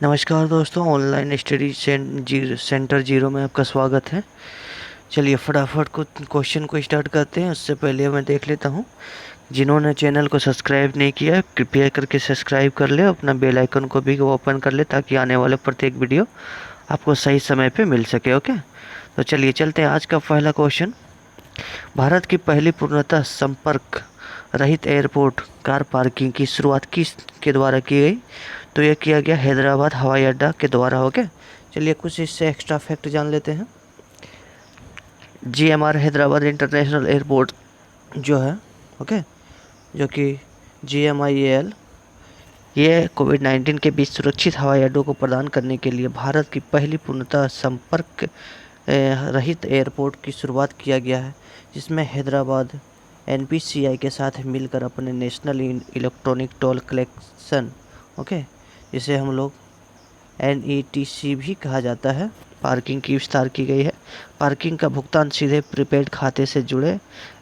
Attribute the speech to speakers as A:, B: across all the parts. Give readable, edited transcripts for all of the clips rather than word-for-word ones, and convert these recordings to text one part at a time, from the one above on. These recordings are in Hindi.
A: नमस्कार दोस्तों, ऑनलाइन स्टडी सेंटर जीरो में आपका स्वागत है। चलिए फटाफट को क्वेश्चन को स्टार्ट करते हैं। उससे पहले मैं देख लेता हूँ, जिन्होंने चैनल को सब्सक्राइब नहीं किया है कृपया करके सब्सक्राइब कर ले, अपना बेल आइकन को भी ओपन कर ले ताकि आने वाले प्रत्येक वीडियो आपको सही समय पे मिल सके। ओके, तो चलिए चलते हैं। आज का पहला क्वेश्चन, भारत की पहली पूर्णतः संपर्क रहित एयरपोर्ट कार पार्किंग की शुरुआत किस के द्वारा की गई? तो यह किया गया हैदराबाद हवाई अड्डा के द्वारा। ओके, चलिए कुछ इससे एक्स्ट्रा फैक्ट जान लेते हैं। GMR हैदराबाद इंटरनेशनल एयरपोर्ट जो है, ओके, जो कि GMIAL, ये कोविड-19 के बीच सुरक्षित हवाई अड्डों को प्रदान करने के लिए भारत की पहली पूर्णतः संपर्क रहित एयरपोर्ट की शुरुआत किया गया है, जिसमें हैदराबाद NPCI के साथ मिलकर अपने national electronic toll collection, okay, जिसे हम लोग NETC भी कहा जाता है, पार्किंग की विस्तार की गई है। पार्किंग का भुगतान सीधे प्रीपेड खाते से जुड़े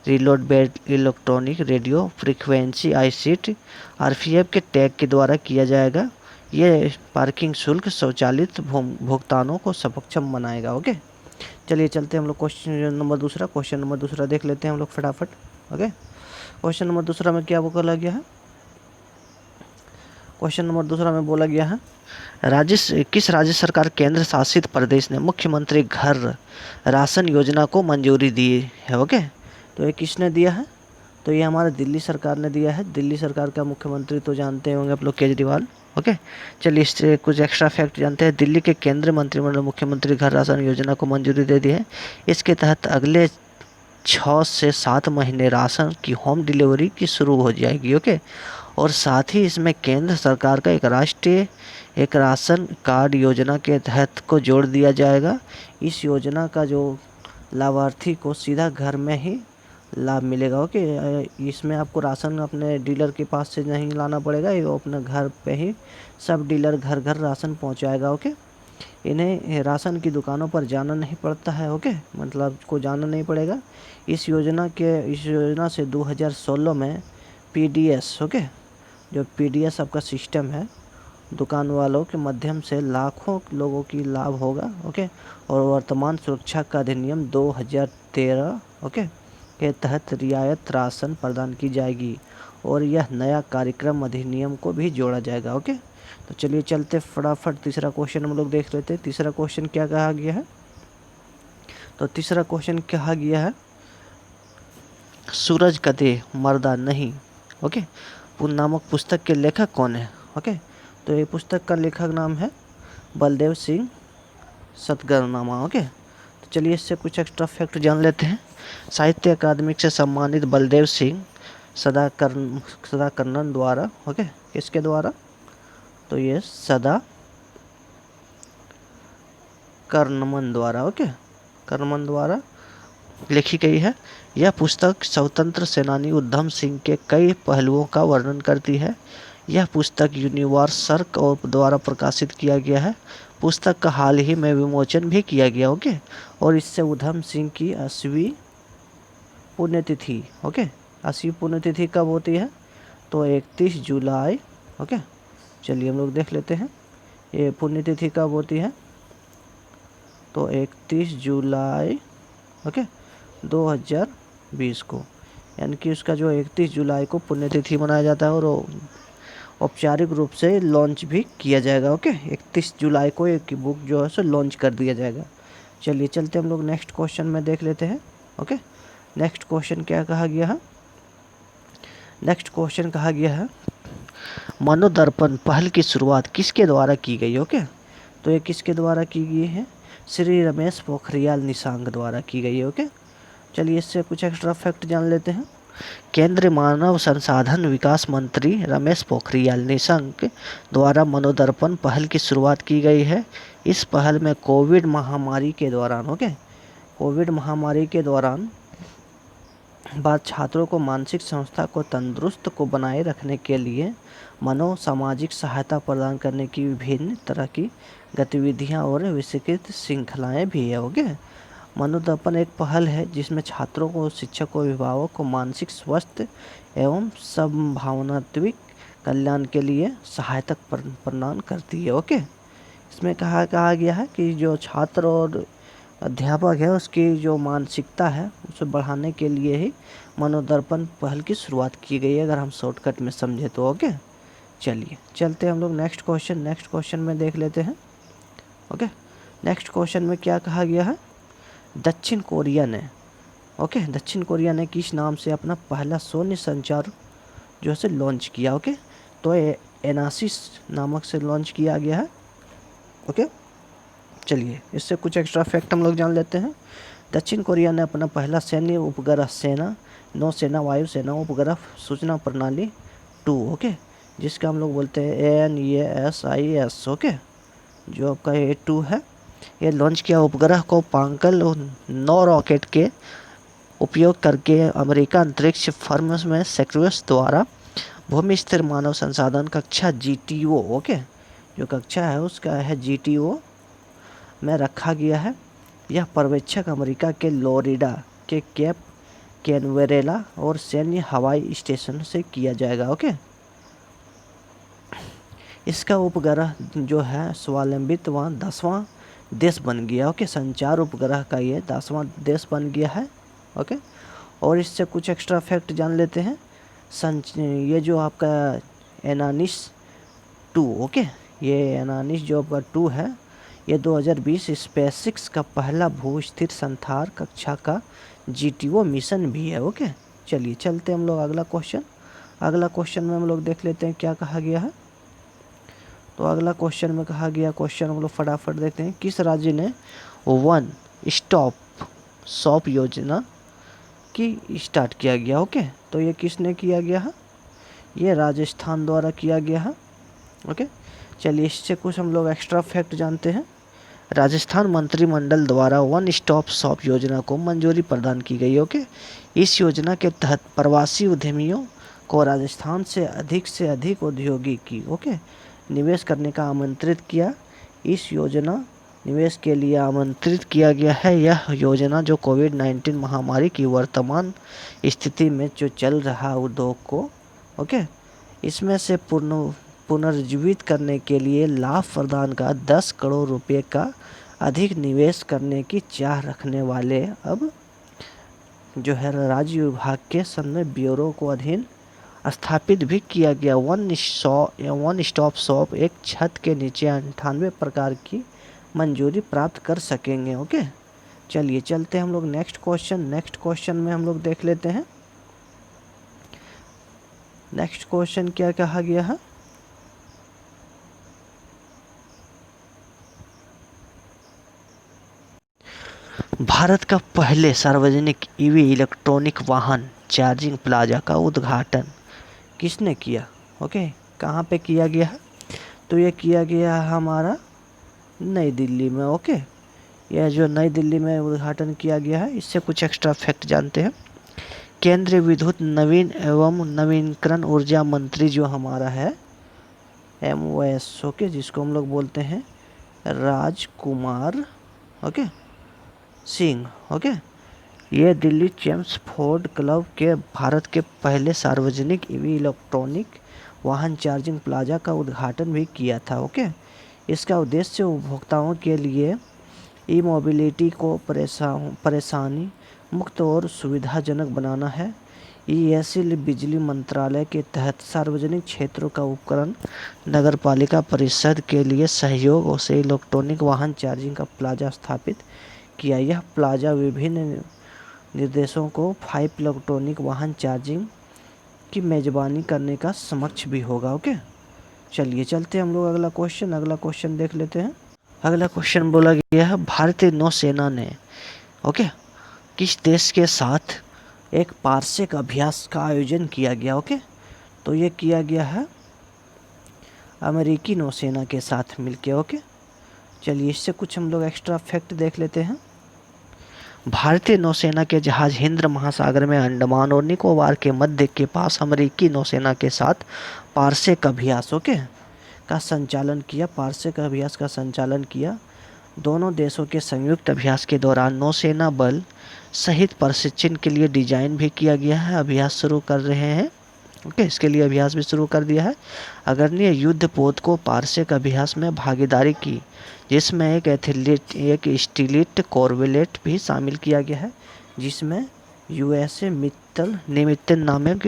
A: reload bed electronic radio frequency ICT RFID के टैग के द्वारा किया जाएगा। ये पार्किंग शुल्क स्वचालित भुगतानों को सक्षम बनाएगा। ओके, चलिए चलते हैं हम लोग क्वेश्चन नंबर दूसरा देख लेते हैं हम लोग फटाफट। ओके, क्वेश्चन नंबर दूसरा में क्या बोला गया है? क्वेश्चन नंबर दूसरा में बोला गया है, किस राज्य सरकार केंद्र शासित प्रदेश ने मुख्यमंत्री घर राशन योजना को मंजूरी दी है? ओके, तो ये किसने दिया है? तो ये हमारे दिल्ली सरकार ने दिया है। दिल्ली सरकार का मुख्यमंत्री तो जानते होंगे आप लोग, केजरीवाल। ओके, चलिए इससे कुछ एक्स्ट्रा फैक्ट जानते हैं। दिल्ली के केंद्रीय मंत्रिमंडल मुख्यमंत्री घर राशन योजना को मंजूरी दे दी है। इसके तहत अगले 6 से 7 महीने राशन की होम डिलीवरी की शुरू हो जाएगी। ओके, और साथ ही इसमें केंद्र सरकार का एक राशन कार्ड योजना के तहत को जोड़ दिया जाएगा। इस योजना का जो लाभार्थी को सीधा घर में ही लाभ मिलेगा। ओके, इसमें आपको राशन अपने डीलर के पास से नहीं लाना पड़ेगा, ये अपने घर पे ही सब डीलर घर घर राशन पहुंचाएगा। ओके, इन्हें राशन की दुकानों पर जाना नहीं पड़ता है। ओके, मतलब को जाना नहीं पड़ेगा। इस योजना से 2016 में PDS, ओके, जो PDS आपका सिस्टम है, दुकान वालों के माध्यम से लाखों लोगों की लाभ होगा। ओके, और वर्तमान सुरक्षा का अधिनियम 2013, ओके, के तहत रियायत राशन प्रदान की जाएगी और यह नया कार्यक्रम अधिनियम को भी जोड़ा जाएगा। ओके, तो चलिए चलते फटाफट तीसरा क्वेश्चन हम लोग देख लेते हैं। तीसरा क्वेश्चन क्या कहा गया है? तो तीसरा क्वेश्चन कहा गया है, सूरज कदे मर्दा नहीं, ओके, नामक पुस्तक के लेखक कौन है? ओके, तो ये पुस्तक का लेखक नाम है बलदेव सिंह सतगरनामा। ओके, तो चलिए इससे कुछ एक्स्ट्रा फैक्ट जान लेते हैं। साहित्य अकादमी से सम्मानित बलदेव सिंह सदाकर्णन द्वारा, ओके, किसके द्वारा? तो ये सदा कर्णमन द्वारा, ओके, कर्णमन द्वारा लिखी गई है। यह पुस्तक स्वतंत्र सेनानी उधम सिंह के कई पहलुओं का वर्णन करती है। यह पुस्तक यूनिवर्सल और द्वारा प्रकाशित किया गया है। पुस्तक का हाल ही में विमोचन भी किया गया। ओके, और इससे उधम सिंह की 80वीं पुण्यतिथि, ओके, 80वीं पुण्यतिथि कब होती है? तो 31 जुलाई। ओके, चलिए हम लोग देख लेते हैं ये पुण्यतिथि कब होती है। तो 31 जुलाई, ओके, 2020 को, यानी कि उसका जो 31 जुलाई को पुण्यतिथि मनाया जाता है और औपचारिक रूप से लॉन्च भी किया जाएगा। ओके, 31 जुलाई को एक बुक जो है सो लॉन्च कर दिया जाएगा। चलिए चलते हम लोग नेक्स्ट क्वेश्चन में देख लेते हैं। ओके, नेक्स्ट क्वेश्चन क्या कहा गया है? नेक्स्ट क्वेश्चन कहा गया है, मनोदर्पण पहल की शुरुआत किसके द्वारा की गई? ओके, तो ये किसके द्वारा की गई है? श्री रमेश पोखरियाल निशंक द्वारा की गई है। ओके, चलिए इससे कुछ एक्स्ट्रा फैक्ट जान लेते हैं। केंद्रीय मानव संसाधन विकास मंत्री रमेश पोखरियाल निशंक द्वारा मनोदर्पण पहल की शुरुआत की गई है। इस पहल में कोविड महामारी के दौरान, ओके, कोविड महामारी के दौरान बाद छात्रों को मानसिक संस्था को तंदुरुस्त को बनाए रखने के लिए मनोसामाजिक सहायता प्रदान करने की विभिन्न तरह की गतिविधियां और विस्तृत श्रृंखलाएं भी है। ओके, मनोदर्पण एक पहल है जिसमें छात्रों को, शिक्षकों, अभिभावकों को मानसिक स्वास्थ्य एवं संभावनात्मक कल्याण के लिए सहायता प्रदान करती है। ओके, इसमें कहा गया है कि जो छात्र और अध्यापक है उसकी जो मानसिकता है उसे बढ़ाने के लिए ही मनोदर्पण पहल की शुरुआत की गई है, अगर हम शॉर्टकट में समझे तो। ओके, चलिए चलते हम लोग नेक्स्ट क्वेश्चन में देख लेते हैं। ओके, नेक्स्ट क्वेश्चन में क्या कहा गया है, दक्षिण कोरिया ने किस नाम से अपना पहला सैन्य संचार जो है लॉन्च किया। ओके, तो एनासिस नामक से लॉन्च किया गया है। ओके, चलिए इससे कुछ एक्स्ट्रा फैक्ट हम लोग जान लेते हैं। दक्षिण कोरिया ने अपना पहला सैन्य उपग्रह सेना, नौसेना, वायुसेना उपग्रह सूचना प्रणाली 2, ओके, जिसका हम लोग बोलते हैं ANASIS, ओके, जो आपका A2 है, ये लॉन्च किया। उपग्रह को पांकल 9 रॉकेट के उपयोग करके अमेरिका अंतरिक्ष फर्म में सेक्रेस द्वारा भूमि स्थिर मानव संसाधन कक्षा GTO, ओके, जो कक्षा है उसका है GTO में रखा गया है। यह पर्यवेक्षक अमेरिका के लोरिडा के केप कैनवेरेला और सैन्य हवाई स्टेशन से किया जाएगा। ओके, इसका उपग्रह जो है स्वावलंबित व 10वां देश बन गया। ओके, संचार उपग्रह का ये 10वां देश बन गया है। ओके, और इससे कुछ एक्स्ट्रा फैक्ट जान लेते हैं। ये जो आपका एनानिस 2, ओके, ये एनानिस जो आपका 2 है, ये 2020 स्पेसएक्स का पहला भू स्थिर संचार कक्षा का GTO मिशन भी है। ओके, चलिए चलते हम लोग अगला क्वेश्चन में हम लोग देख लेते हैं क्या कहा गया है। तो अगला क्वेश्चन में कहा गया, क्वेश्चन हम लोग फटाफट देखते हैं। किस राज्य ने वन स्टॉप शॉप योजना की स्टार्ट किया गया। ओके, तो ये किसने किया गया है, ये राजस्थान द्वारा किया गया है। ओके, चलिए इससे कुछ हम लोग एक्स्ट्रा फैक्ट जानते हैं। राजस्थान मंत्रिमंडल द्वारा वन स्टॉप शॉप योजना को मंजूरी प्रदान की गई। ओके, इस योजना के तहत प्रवासी उद्यमियों को राजस्थान से अधिक औद्योगिकी निवेश करने का आमंत्रित किया। इस योजना निवेश के लिए आमंत्रित किया गया है। यह योजना जो कोविड-19 महामारी की वर्तमान स्थिति में जो चल रहा उद्योग को इसमें से पुनर्जीवित करने के लिए लाभ प्रदान का 10 करोड़ रुपए का अधिक निवेश करने की चाह रखने वाले अब जो है राज्य विभाग के समय ब्यूरो को अधीन स्थापित भी किया गया। वन स्टॉप शॉप एक छत के नीचे 98 प्रकार की मंजूरी प्राप्त कर सकेंगे। ओके, चलिए चलते हम लोग नेक्स्ट क्वेश्चन में हम लोग देख लेते हैं। नेक्स्ट क्वेश्चन क्या कहा गया है, भारत का पहले सार्वजनिक EV इलेक्ट्रॉनिक वाहन चार्जिंग प्लाजा का उद्घाटन किसने किया। ओके, कहाँ पे किया गया है, तो ये किया गया है हमारा नई दिल्ली में। ओके, यह जो नई दिल्ली में उद्घाटन किया गया है, इससे कुछ एक्स्ट्रा फैक्ट जानते हैं। केंद्रीय विद्युत नवीन एवं नवीनकरण ऊर्जा मंत्री जो हमारा है MOS, ओके, जिसको हम लोग बोलते हैं राजकुमार सिंह, ओके, ये दिल्ली चेम्सफोर्ड क्लब के भारत के पहले सार्वजनिक EV इलेक्ट्रॉनिक वाहन चार्जिंग प्लाजा का उद्घाटन भी किया था। ओके, इसका उद्देश्य उपभोक्ताओं के लिए ई-मोबिलिटी को परेशानी मुक्त और सुविधाजनक बनाना है। ESL बिजली मंत्रालय के तहत सार्वजनिक क्षेत्रों का उपकरण नगरपालिका परिषद के लिए सहयोग से इलेक्ट्रॉनिक वाहन चार्जिंग का प्लाजा स्थापित किया। यह प्लाजा विभिन्न निर्देशों को 5 इलेक्ट्रॉनिक वाहन चार्जिंग की मेजबानी करने का समक्ष भी होगा। ओके, चलिए चलते हम लोग अगला क्वेश्चन देख लेते हैं। अगला क्वेश्चन बोला गया है, भारतीय नौसेना ने किस देश के साथ एक पारसेक अभ्यास का आयोजन किया गया। ओके, तो ये किया गया है अमेरिकी नौसेना के साथ मिलके। ओके, चलिए इससे कुछ हम लोग एक्स्ट्रा फैक्ट देख लेते हैं। भारतीय नौसेना के जहाज हिंद महासागर में अंडमान और निकोबार के मध्य के पास अमेरिकी नौसेना के साथ पारसेक अभ्यास का संचालन किया। दोनों देशों के संयुक्त अभ्यास के दौरान नौसेना बल सहित प्रशिक्षण के लिए डिजाइन भी किया गया है। अभ्यास शुरू कर रहे हैं ओके, इसके लिए अभ्यास भी शुरू कर दिया है। अग्रणीय युद्ध पोत को पारसिक अभ्यास में भागीदारी की, जिसमें एक स्टीलिट कॉर्वेलेट भी शामिल किया गया है, जिसमें यूएसए मित्तल निमित्तन नामक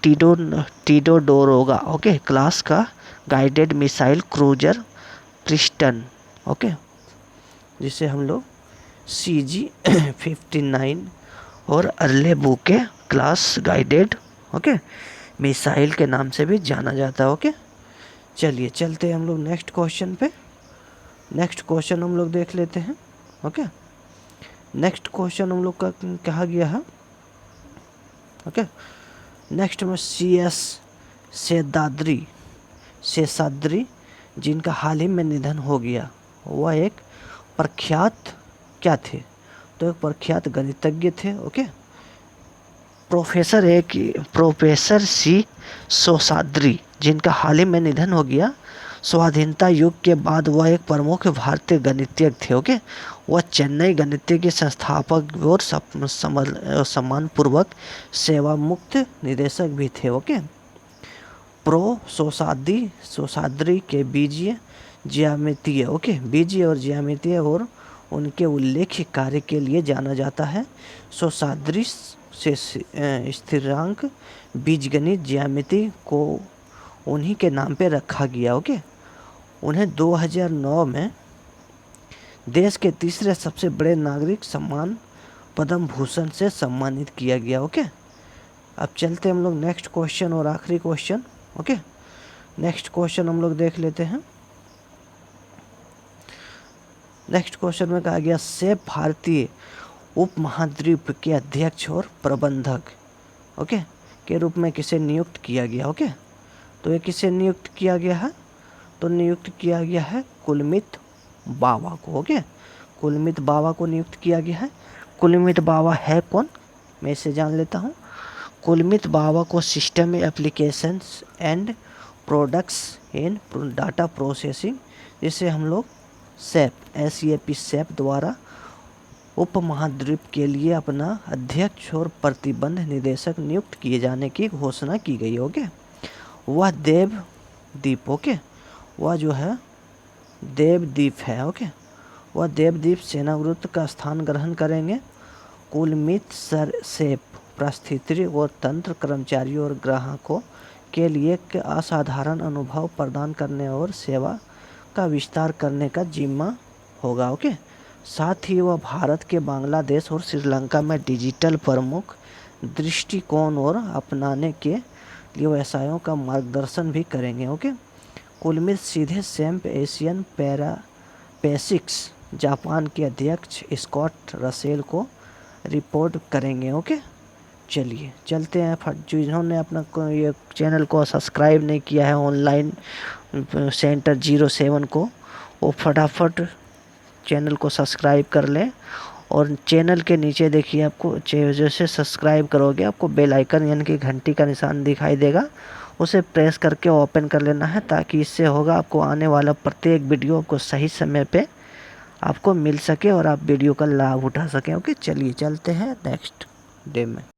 A: टीडोडोरोगा ओके क्लास का guided missile cruiser Princeton, okay, जिसे हम लोग CG-59 और Arleigh Burke class guided okay missile के नाम से भी जाना जाता है। ओके, चलिए चलते हैं हम लोग नेक्स्ट क्वेश्चन पे। नेक्स्ट क्वेश्चन हम लोग देख लेते हैं। ओके, नेक्स्ट क्वेश्चन हम लोग का कहा गया है। ओके, नेक्स्ट में CS शेषाद्री जिनका हाल ही में निधन हो गया, वह एक प्रख्यात क्या थे? तो एक प्रख्यात गणितज्ञ थे। ओके, प्रोफेसर C शेषाद्री जिनका हाल ही में निधन हो गया। स्वाधीनता युग के बाद वह एक प्रमुख भारतीय गणितज्ञ थे। ओके, वह चेन्नई गणित के संस्थापक और सम्मानपूर्वक सेवामुक्त निदेशक भी थे। ओके, शेषाद्री के बीजीय और ज्यामितीय और उनके उल्लेख्य कार्य के लिए जाना जाता है। शेषाद्री से स्थिरांक बीजगणित ज्यामिति को उन्हीं के नाम पे रखा गया। ओके, उन्हें 2009 में देश के तीसरे सबसे बड़े नागरिक सम्मान पद्म भूषण से सम्मानित किया गया। ओके, अब चलते हम लोग नेक्स्ट क्वेश्चन और आखिरी क्वेश्चन। ओके, नेक्स्ट क्वेश्चन हम लोग देख लेते हैं। नेक्स्ट क्वेश्चन में कहा गया सेब भारतीय उपमहाद्वीप के अध्यक्ष और प्रबंधक ओके के रूप में किसे नियुक्त किया गया? ओके, तो ये किसे नियुक्त किया गया है? तो नियुक्त किया गया है कुलमित बावा को। ओके, कुलमित बावा को नियुक्त किया गया है। कुलमित बावा है कौन, मैं इसे जान लेता हूँ। कुलमित बावा को system applications and products in data processing, जिसे हम लोग SEP द्वारा उपमहाद्वीप के लिए अपना अध्यक्ष और प्रतिबंध निदेशक नियुक्त किए जाने की घोषणा की गई। ओके, वह देवदीप ओके वह जो है देवदीप है। ओके, वह देवदीप सेनावृत्त का स्थान ग्रहण करेंगे। कुलमित सेप पारिस्थितिकी और तंत्र कर्मचारियों और ग्राहकों के लिए एक असाधारण अनुभव प्रदान करने और सेवा का विस्तार करने का जिम्मा होगा। ओके, साथ ही वह भारत के बांग्लादेश और श्रीलंका में डिजिटल प्रमुख दृष्टिकोण और अपनाने के लिए व्यवसायों का मार्गदर्शन भी करेंगे। ओके, कुलमित सीधे सैम्प एशियन पैसिफिक्स जापान के अध्यक्ष स्कॉट रसेल को रिपोर्ट करेंगे। ओके, चलिए चलते हैं। जिन्होंने अपना ये चैनल को सब्सक्राइब नहीं किया है ऑनलाइन सेंटर 07 को, वो फटाफट चैनल को सब्सक्राइब कर लें। और चैनल के नीचे देखिए आपको जैसे सब्सक्राइब करोगे आपको बेल आइकन यानी कि घंटी का निशान दिखाई देगा, उसे प्रेस करके ओपन कर लेना है, ताकि इससे होगा आपको आने वाला प्रत्येक वीडियो आपको सही समय पे आपको मिल सके और आप वीडियो का लाभ उठा सकें। ओके, चलिए चलते हैं नेक्स्ट डे में।